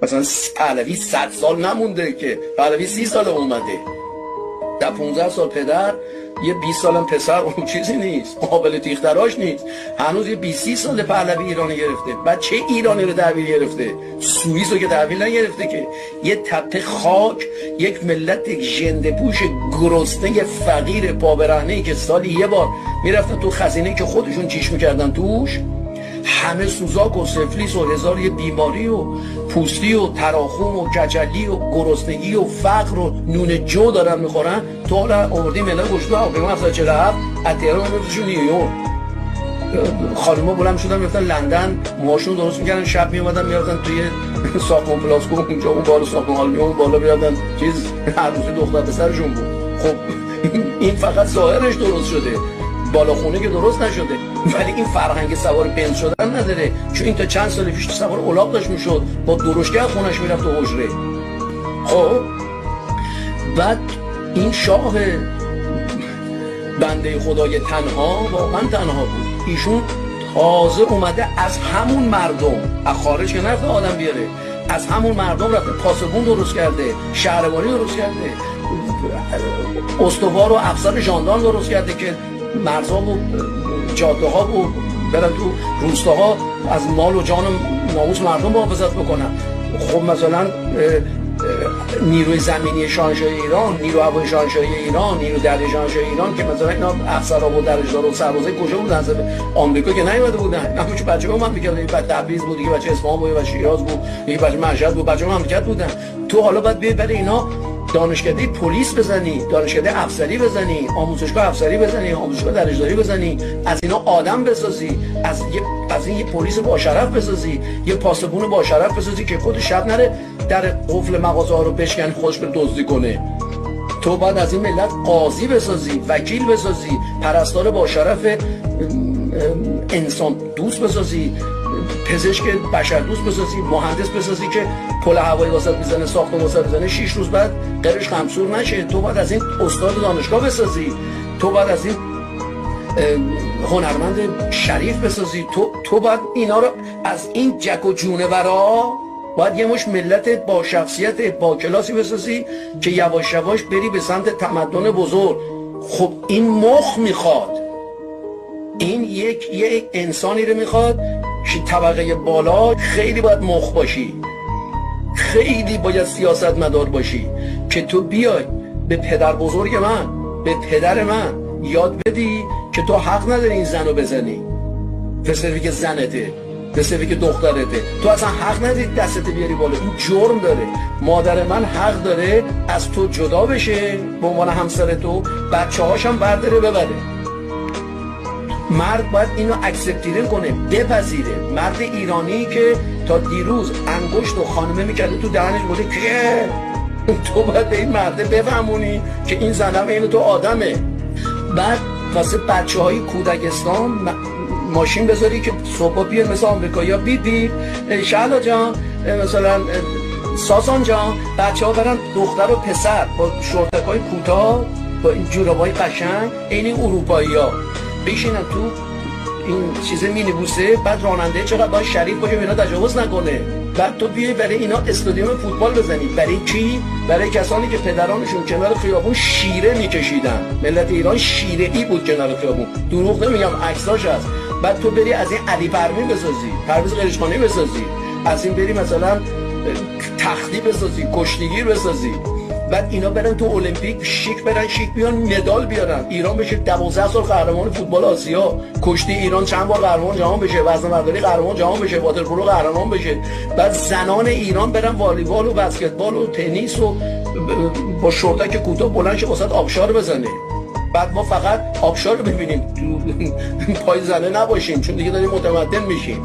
مثلا پهلوی 100 سال نمونده که، پهلوی 30 سال اومده، در 15 سال پدر، یه 20 سالم پسر، اون چیزی نیست، قابل تیختراش نیست. هنوز یه 20 سال پهلوی ایرانی گرفته. بعد چه ایرانی رو تحویل گرفته؟ سوئیس رو که تحویل نگرفته که. یه تپه خاک، یک ملت ژنده پوش گرسنه فقیر پابرهنه‌ای که سالی یه بار میرفتن تو خزینه که خودشون چیش میکردن توش، همه سوزاک و سفلیس و هزار یه بیماری و پوستی و تراخوم و کچلی و گرسنگی و فقر و نون جو دارن میخورن. تو حالا آوردی ملت گشتو هواپیما 747 از تهران آوردیشون نیویورک. خانوما بلند شدن میرفتن لندن، موهاشون درست میکردن، شب میومدن میرفتن توی ساختمان پلاسکو، اونجا اون بالا ساختمان آلمی اون بالا میرفتن چیز عروسی دختر پسرشون بود. خب این فقط ظاهرش درست شده، بالاخونه که درست نشده، ولی این فرهنگ سوار بنز شدن نداره. چون این تا چند سال پیش سوار الاغ داشت میشد، با درشکه خونش میرفت تو حجره. خب بعد این شاه بنده خدای تنها، واقعا تنها بود، ایشون تازه اومده از همون مردم، از خارج که نرفته آدم بیاره، از همون مردم رفته پاسبون درست کرده، شهربانی درست کرده، استوار و افسر ژاندارم درست کرده که مرزها و جاده ها و برن تو روستاها از مال و جان و ناموس مردم محافظت بکنن. خب مثلا نیروی زمینی شاهنشاهی ایران، نیرو هوایی شاهنشاهی ایران، نیرو دریایی شاهنشاهی ایران که مثلا اینا افسرها و درجه‌دار و سربازای کجا بودن؟ آمریکا که نیومده بودن. همون بچه‌ها هم میگن این بچه تبریز بود، یه بچه اصفهان بود، یه بچه شیراز بود، یه بچه مشهد بود، بچه‌ها مملکت بودن. تو حالا باید بیای برای اینا دانشکده پلیس بزنی، دانشکده افسری بزنی، آموزشگاه افسری بزنی، آموزشگاه درجه‌داری بزنی، از اینا آدم بسازی، از این یه پلیس با شرف بسازی، یه پاسبون با شرف بسازی که خود شب نره در قفل مغازه ها رو بشکنه خودش به دزدی کنه. تو باید از این ملت قاضی بسازی، وکیل بسازی، پرستار با شرف انسان دوست بسازی، پزشک بشر دوست بسازی، مهندس بسازی که پل هوایی واسط میزنه، ساختمون واسط میزنه، 6 روز بعد قرش خمسور نشه. تو باید از این استاد دانشگاه بسازی، تو باید از این هنرمند شریف بسازی، تو باید اینا رو از این جک و جونورا باید یه مش ملت با شخصیت با کلاسی بسازی که یواش یواش بری به سمت تمدن بزرگ. خب این مخ میخواد، این یک انسانی رو میخواد که طبقه بالا خیلی باید مخ باشی، خیلی باید سیاست مدار باشی که تو بیای به پدر بزرگ من، به پدر من یاد بدی که تو حق نداری این زن رو بزنی، به صرفی که زنته، به صرفی که دخترته. تو اصلا حق نداری دستت بیاری بالا، این جرم داره. مادر من حق داره از تو جدا بشه به عنوان همسر تو، بچه هاشم برداره ببره. مرد باید اینو اکسپتیره کنه، بپذیره. مرد ایرانی که تا دیروز انگشت و خانمه میکرده تو دهنش بوده که تو باید به این مرده بفهمونی که این زنم اینو تو آدمه. بعد واسه بچه های کودکستان ماشین بذاری که صبح بیان مثل آمریکایی ها بید بید شهلا جان، مثلا ساسان جان، بچه ها برن دختر و پسر با شورتکای کوتاه با این جورابای قشنگ این اروپایی ها بشینن تو این چیزه می نبوسه. بعد راننده چقدر باید شریف باشه اینا تجاوز نکنه. بعد تو بیای برای اینا استادیوم فوتبال بزنی. برای کی؟ برای کسانی که پدرانشون کنار خیابون شیره میکشیدن. ملت ایران شیره ای بود کنار خیابون، دروغ نمیگم، عکساش هست. بعد تو بری از این علی پروین بسازی، پرویز قریشخانی بسازی، از این بری مثلا تختی بسازی، کشتیگیر بسازی. بعد اینا برن تو المپیک شیک برن، شیک بیان مدال بیارن، ایران بشه 12 سال قهرمان فوتبال آسیا، کشتی ایران چند بار قهرمان جهان بشه، وزنه‌برداری قهرمان جهان بشه، واترپولو قهرمان بشه. بعد زنان ایران برن والیبال و بسکتبال و تنیس و با شورتک کوتاه بلند شه واسط آبشار بزنه. بعد ما فقط آبشار رو ببینیم، تو پای زنه نباشیم، چون دیگه داریم متمدن میشیم.